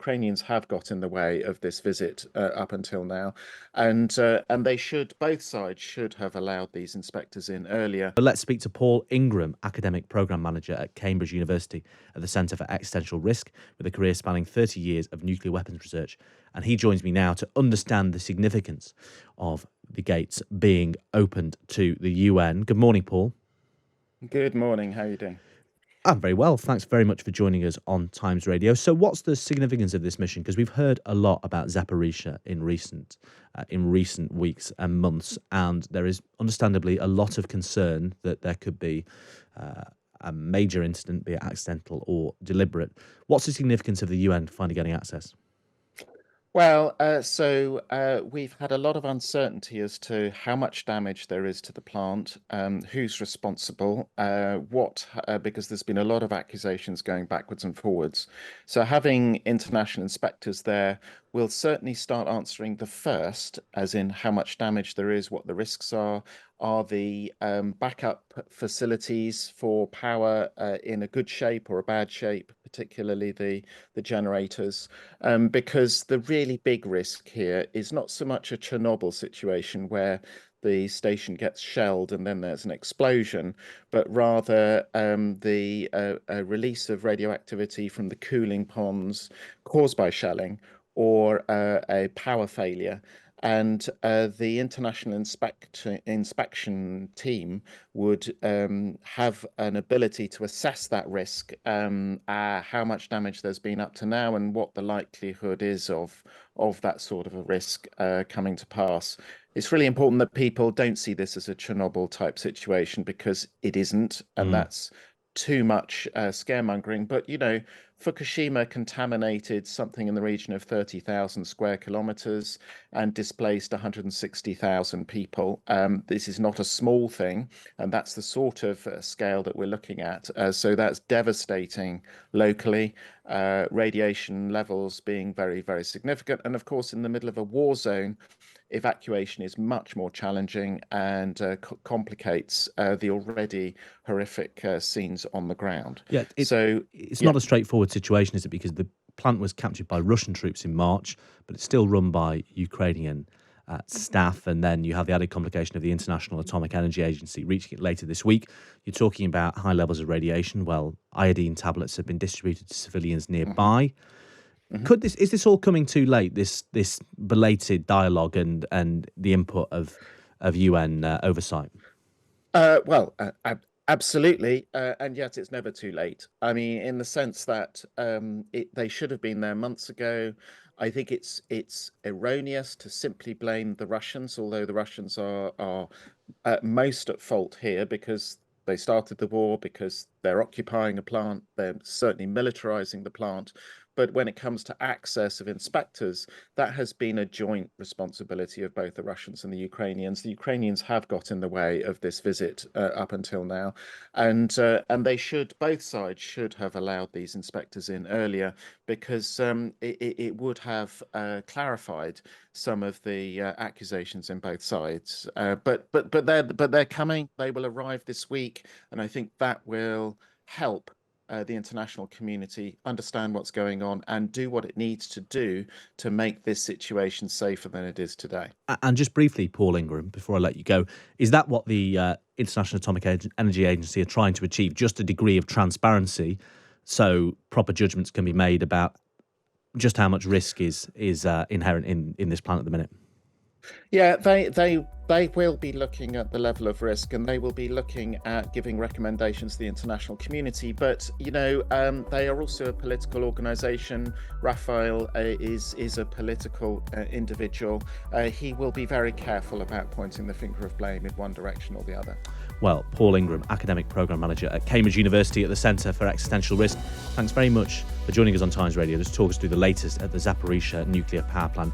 Ukrainians have got in the way of this visit up until now, and they should, both sides should have allowed these inspectors in earlier. But let's speak to Paul Ingram, Academic Programme Manager at Cambridge University at the Centre for Existential Risk, with a career spanning 30 years of nuclear weapons research. And he joins me now to understand the significance of the gates being opened to the UN. Good morning, Paul. Good morning. How are you doing? I'm very well. Thanks very much for joining us on Times Radio. So what's the significance of this mission? Because we've heard a lot about Zaporizhzhia in recent weeks and months, and there is understandably a lot of concern that there could be a major incident, be it accidental or deliberate. What's the significance of the UN finally getting access? Well, we've had a lot of uncertainty as to how much damage there is to the plant, who's responsible, because there's been a lot of accusations going backwards and forwards. So having international inspectors there will certainly start answering the first, as in how much damage there is, what the risks are the backup facilities for power in a good shape or a bad shape, particularly the generators, because the really big risk here is not so much a Chernobyl situation where the station gets shelled and then there's an explosion, but rather the release of radioactivity from the cooling ponds caused by shelling, or a power failure. And the international inspection team would have an ability to assess that risk, how much damage there's been up to now, and what the likelihood is of that sort of a risk coming to pass. It's really important that people don't see this as a Chernobyl type situation, because it isn't, and that's too much scaremongering. But Fukushima contaminated something in the region of 30,000 square kilometers and displaced 160,000 people. This is not a small thing, and that's the sort of scale that we're looking at. So that's devastating locally, radiation levels being very, very significant. And of course, in the middle of a war zone, evacuation is much more challenging and complicates the already horrific scenes on the ground. Yeah, it's not a straightforward situation, is it? Because the plant was captured by Russian troops in March, but it's still run by Ukrainian staff. And then you have the added complication of the International Atomic Energy Agency reaching it later this week. You're talking about high levels of radiation. Well, iodine tablets have been distributed to civilians nearby. Is this all coming too late? This belated dialogue and the input of UN oversight? Absolutely, and yet it's never too late. I mean, in the sense that they should have been there months ago. I think it's erroneous to simply blame the Russians, although the Russians are most at fault here, because they started the war, because they're occupying a plant. They're certainly militarizing the plant. But when it comes to access of inspectors, that has been a joint responsibility of both the Russians and the Ukrainians. The Ukrainians have got in the way of this visit up until now, and they should, both sides should have allowed these inspectors in earlier, because it would have clarified some of the accusations in both sides. But they're coming. They will arrive this week, and I think that will help the international community understand what's going on and do what it needs to do to make this situation safer than it is today. And just briefly, Paul Ingram, before I let you go, is that what the International Atomic Energy Agency are trying to achieve? Just a degree of transparency, so proper judgments can be made about just how much risk is inherent in this plant at the minute? Yeah, they will be looking at the level of risk, and they will be looking at giving recommendations to the international community. But they are also a political organisation. Raphael is a political individual. He will be very careful about pointing the finger of blame in one direction or the other. Well, Paul Ingram, Academic Programme Manager at Cambridge University at the Centre for Existential Risk, thanks very much for joining us on Times Radio to talk us through the latest at the Zaporizhzhia nuclear power plant.